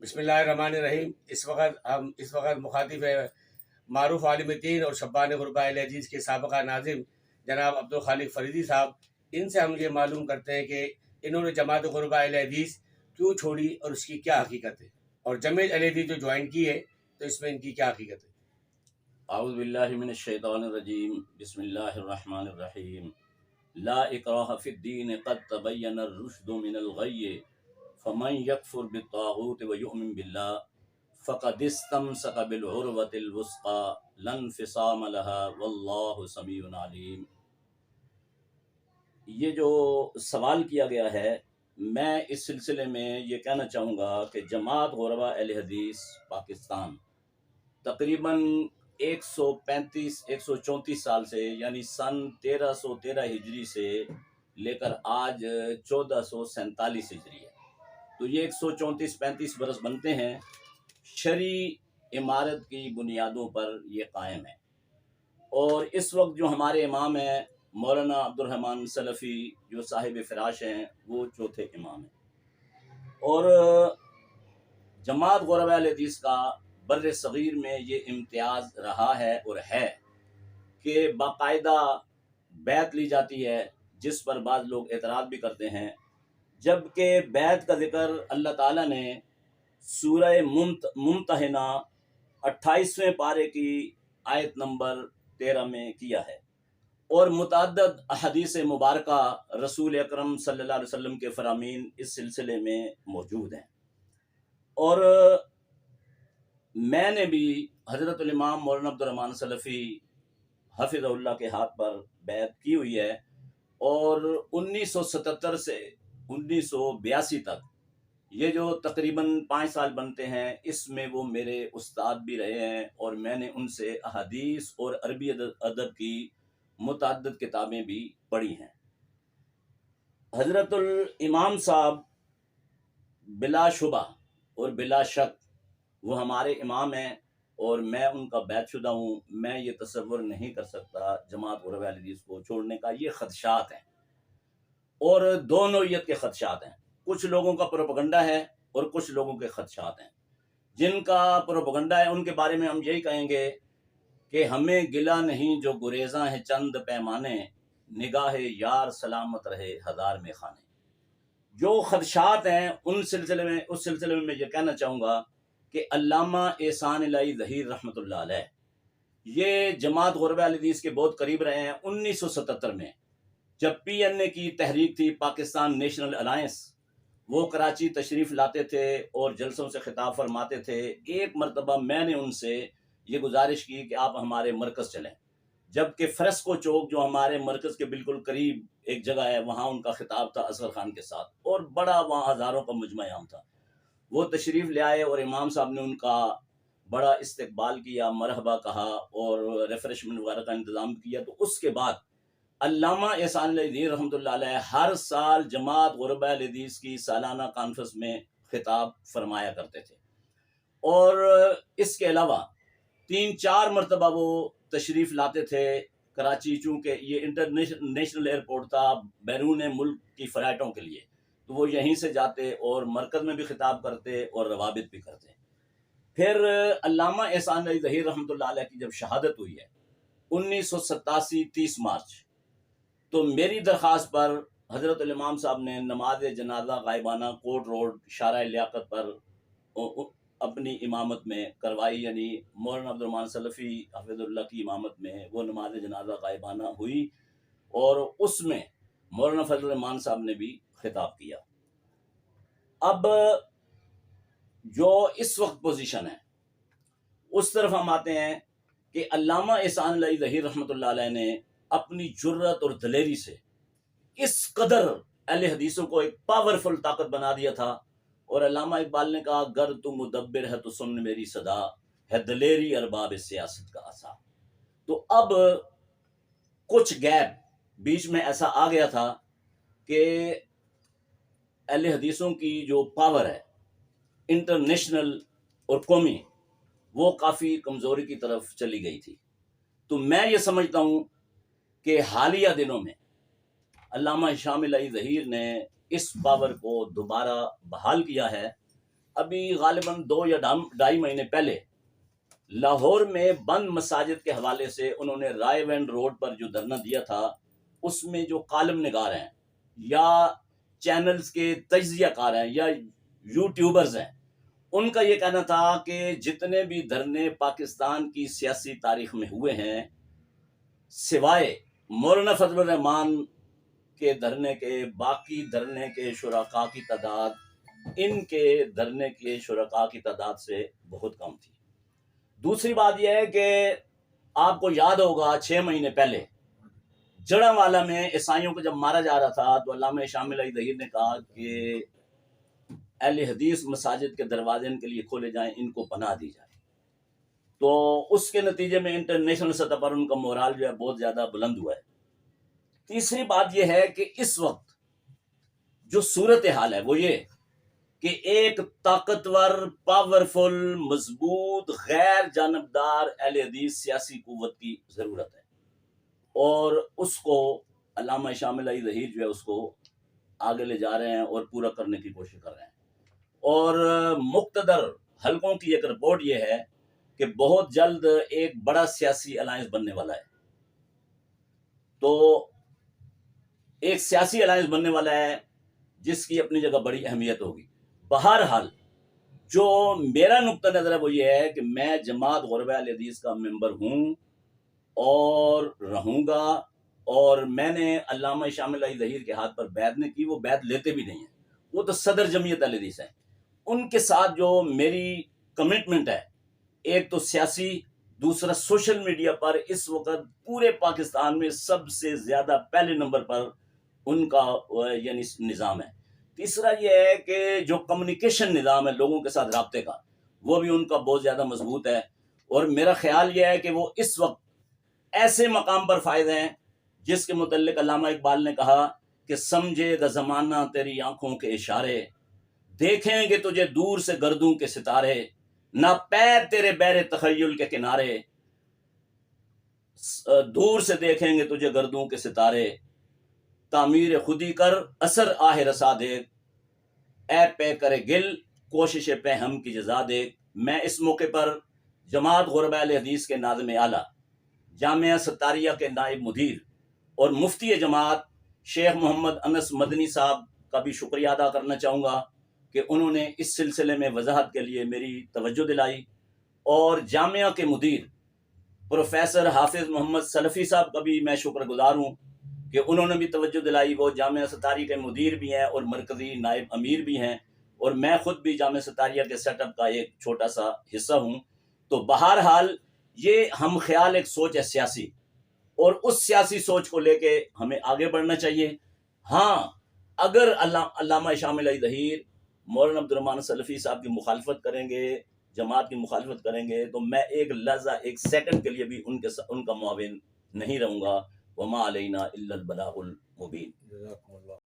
بسم اللہ الرحمن الرحیم۔ اس وقت مخاطب ہے معروف عالم دین اور شبان غربا اہل حدیث کے سابقہ ناظم جناب عبدالخالق فریدی صاحب۔ ان سے ہم یہ معلوم کرتے ہیں کہ انہوں نے جماعت غربا اہل حدیث کیوں چھوڑی اور اس کی کیا حقیقت ہے، اور جمعیت اہل حدیث جو جوائن کی ہے تو اس میں ان کی کیا حقیقت ہے۔ اعوذ باللہ من الشیطان الرجیم، بسم اللہ الرحمن الرحیم۔ لا اکراہ فی الدین قد تبین الرشد من الغی فمن یکفر بالطاغوت ویؤمن باللہ فقد استمسک بالعروۃ الوثقی لا انفصام لها واللہ سمیع علیم۔ یہ جو سوال کیا گیا ہے، میں اس سلسلے میں یہ کہنا چاہوں گا کہ جماعت غربا اہل حدیث پاکستان تقریباً 134 سال سے، یعنی سن 1313 ہجری سے لے کر آج 1447 ہجری ہے، تو یہ 134-35 برس بنتے ہیں۔ شرعی عمارت کی بنیادوں پر یہ قائم ہے، اور اس وقت جو ہمارے امام ہیں مولانا عبدالرحمن سلفی جو صاحب فراش ہیں، وہ چوتھے امام ہیں۔ اور جماعت غربا اہل حدیث کا بر صغیر میں یہ امتیاز رہا ہے اور ہے کہ باقاعدہ بیعت لی جاتی ہے، جس پر بعض لوگ اعتراض بھی کرتے ہیں، جبکہ بیعت کا ذکر اللہ تعالیٰ نے سورہ ممتحنہ 28ویں پارے کی آیت نمبر 13 میں کیا ہے، اور متعدد احادیث مبارکہ رسول اکرم صلی اللہ علیہ وسلم کے فرامین اس سلسلے میں موجود ہیں۔ اور میں نے بھی حضرت الامام مولانا عبدالرحمن سلفی حفظ اللہ کے ہاتھ پر بیعت کی ہوئی ہے، اور 1977 سے 1982 تک یہ جو تقریباً 5 سال بنتے ہیں، اس میں وہ میرے استاد بھی رہے ہیں، اور میں نے ان سے احادیث اور عربی ادب کی متعدد کتابیں بھی پڑھی ہیں۔ حضرت الامام صاحب بلا شبہ اور بلا شک وہ ہمارے امام ہیں، اور میں ان کا بیعت شدہ ہوں۔ میں یہ تصور نہیں کر سکتا جماعت غربا اہل حدیث کو چھوڑنے کا۔ یہ خدشات ہیں، اور دو نوعیت کے خدشات ہیں۔ کچھ لوگوں کا پروپیگنڈا ہے اور کچھ لوگوں کے خدشات ہیں۔ جن کا پروپیگنڈا ہے ان کے بارے میں ہم یہی کہیں گے کہ ہمیں گلہ نہیں جو گریزاں ہیں چند پیمانے، نگاہ یار سلامت رہے ہزار میں خانے۔ جو خدشات ہیں اس سلسلے میں یہ کہنا چاہوں گا کہ علامہ احسان الہی ظہیر رحمۃ اللہ علیہ یہ جماعت غربا اہل حدیث کے بہت قریب رہے ہیں۔ 1977 میں جب PNA کی تحریک تھی، پاکستان نیشنل الائنس، وہ کراچی تشریف لاتے تھے اور جلسوں سے خطاب فرماتے تھے۔ ایک مرتبہ میں نے ان سے یہ گزارش کی کہ آپ ہمارے مرکز چلیں، جبکہ فرسکو چوک جو ہمارے مرکز کے بالکل قریب ایک جگہ ہے، وہاں ان کا خطاب تھا اصغر خان کے ساتھ، اور بڑا وہاں ہزاروں کا مجمع عام تھا۔ وہ تشریف لے آئے اور امام صاحب نے ان کا بڑا استقبال کیا، مرحبا کہا، اور ریفریشمنٹ وغیرہ کا انتظام کیا۔ تو اس کے بعد علامہ احسان الہی ظہیر رحمۃ اللہ علیہ ہر سال جماعت غربا اہل حدیث کی سالانہ کانفرنس میں خطاب فرمایا کرتے تھے، اور اس کے علاوہ 3-4 مرتبہ وہ تشریف لاتے تھے کراچی، چونکہ یہ انٹرنیشنل ایئرپورٹ تھا بیرون ملک کی فلائٹوں کے لیے، تو وہ یہیں سے جاتے اور مرکز میں بھی خطاب کرتے اور روابط بھی کرتے۔ پھر علامہ احسان الہی ظہیر رحمۃ اللہ علیہ کی جب شہادت ہوئی ہے 1987 30 مارچ، تو میری درخواست پر حضرت الامام صاحب نے نماز جنازہ غائبانہ کوٹ روڈ شارع لیاقت پر اپنی امامت میں کروائی، یعنی مولانا عبدالرحمن سلفی حفظ اللہ کی امامت میں وہ نماز جنازہ غائبانہ ہوئی، اور اس میں مولانا فضل الرحمان صاحب نے بھی خطاب کیا۔ اب جو اس وقت پوزیشن ہے اس طرف ہم آتے ہیں کہ علامہ احسان الہی ظہیر رحمۃ اللہ علیہ نے اپنی جرت اور دلیری سے اس قدر اہل حدیثوں کو ایک پاورفل طاقت بنا دیا تھا، اور علامہ اقبال نے کہا گر تو مدبر ہے تو سن میری صدا، ہے دلیری ارباب سیاست کا عصا۔ تو اب کچھ گیپ بیچ میں ایسا آ گیا تھا کہ اہل حدیثوں کی جو پاور ہے انٹرنیشنل اور قومی، وہ کافی کمزوری کی طرف چلی گئی تھی۔ تو میں یہ سمجھتا ہوں کہ حالیہ دنوں میں علامہ احسان الہی ظہیر نے اس پاور کو دوبارہ بحال کیا ہے۔ ابھی غالباً 2 یا 2.5 مہینے پہلے لاہور میں بند مساجد کے حوالے سے انہوں نے رائے وینڈ روڈ پر جو دھرنا دیا تھا، اس میں جو کالم نگار ہیں یا چینلز کے تجزیہ کار ہیں یا یوٹیوبرز ہیں، ان کا یہ کہنا تھا کہ جتنے بھی دھرنے پاکستان کی سیاسی تاریخ میں ہوئے ہیں، سوائے مولانا فضل الرحمان کے دھرنے کے، باقی دھرنے کے شرکاء کی تعداد ان کے دھرنے کے شرکاء کی تعداد سے بہت کم تھی۔ دوسری بات یہ ہے کہ آپ کو یاد ہوگا 6 مہینے پہلے جڑاوالا میں عیسائیوں کو جب مارا جا رہا تھا تو علامہ شامل علی ظہیر نے کہا کہ اہل حدیث مساجد کے دروازے ان کے لیے کھولے جائیں، ان کو پناہ دی جائے۔ تو اس کے نتیجے میں انٹرنیشنل سطح پر ان کا مورال جو ہے بہت زیادہ بلند ہوا ہے۔ تیسری بات یہ ہے کہ اس وقت جو صورتحال ہے وہ یہ کہ ایک طاقتور، پاورفل، مضبوط، غیر جانبدار اہل حدیث سیاسی قوت کی ضرورت ہے، اور اس کو علامہ شامل علی ظہیر جو ہے اس کو آگے لے جا رہے ہیں اور پورا کرنے کی کوشش کر رہے ہیں۔ اور مقتدر حلقوں کی ایک رپورٹ یہ ہے کہ بہت جلد ایک بڑا سیاسی الائنس بننے والا ہے۔ تو ایک سیاسی الائنس بننے والا ہے جس کی اپنی جگہ بڑی اہمیت ہوگی۔ بہرحال جو میرا نقطہ نظر ہے وہ یہ ہے کہ میں جماعت غرباء اہل حدیث کا ممبر ہوں اور رہوں گا، اور میں نے علامہ شامل علی ظہیر کے ہاتھ پر بیعت نہیں کی، وہ بیعت لیتے بھی نہیں ہیں، وہ تو صدر جمعیت اہل حدیث ہیں۔ ان کے ساتھ جو میری کمٹمنٹ ہے، ایک تو سیاسی، دوسرا سوشل میڈیا پر اس وقت پورے پاکستان میں سب سے زیادہ پہلے نمبر پر ان کا یعنی نظام ہے۔ تیسرا یہ ہے کہ جو کمیونیکیشن نظام ہے لوگوں کے ساتھ رابطے کا، وہ بھی ان کا بہت زیادہ مضبوط ہے، اور میرا خیال یہ ہے کہ وہ اس وقت ایسے مقام پر فائز ہیں جس کے متعلق علامہ اقبال نے کہا کہ سمجھے دا زمانہ تیری آنکھوں کے اشارے، دیکھیں گے تجھے دور سے گردوں کے ستارے، نہ پیر تیرے بیر تخیل کے کنارے، دور سے دیکھیں گے تجھے گردوں کے ستارے، تعمیر خودی کر اثر آہ رسا دیکھ، اے پے کرے گل کوشش پہ ہم کی جزا دیکھ۔ میں اس موقع پر جماعت غرباء اہل حدیث کے ناظم اعلیٰ، جامعہ ستاریہ کے نائب مدیر اور مفتی جماعت شیخ محمد انس مدنی صاحب کا بھی شکریہ ادا کرنا چاہوں گا کہ انہوں نے اس سلسلے میں وضاحت کے لیے میری توجہ دلائی، اور جامعہ کے مدیر پروفیسر حافظ محمد سلفی صاحب کا بھی میں شکر گزار ہوں کہ انہوں نے بھی توجہ دلائی۔ وہ جامعہ ستاریہ کے مدیر بھی ہیں اور مرکزی نائب امیر بھی ہیں، اور میں خود بھی جامعہ ستاریہ کے سیٹ اپ کا ایک چھوٹا سا حصہ ہوں۔ تو بہرحال یہ ہم خیال ایک سوچ ہے سیاسی، اور اس سیاسی سوچ کو لے کے ہمیں آگے بڑھنا چاہیے۔ ہاں، اگر علامہ شامل علی ظہیر مولانا عبد الرحمن سلفی صاحب کی مخالفت کریں گے، جماعت کی مخالفت کریں گے، تو میں ایک لحظہ، ایک سیکنڈ کے لیے بھی ان کا معاون نہیں رہوں گا۔ وما علینا الا البلاغ المبین۔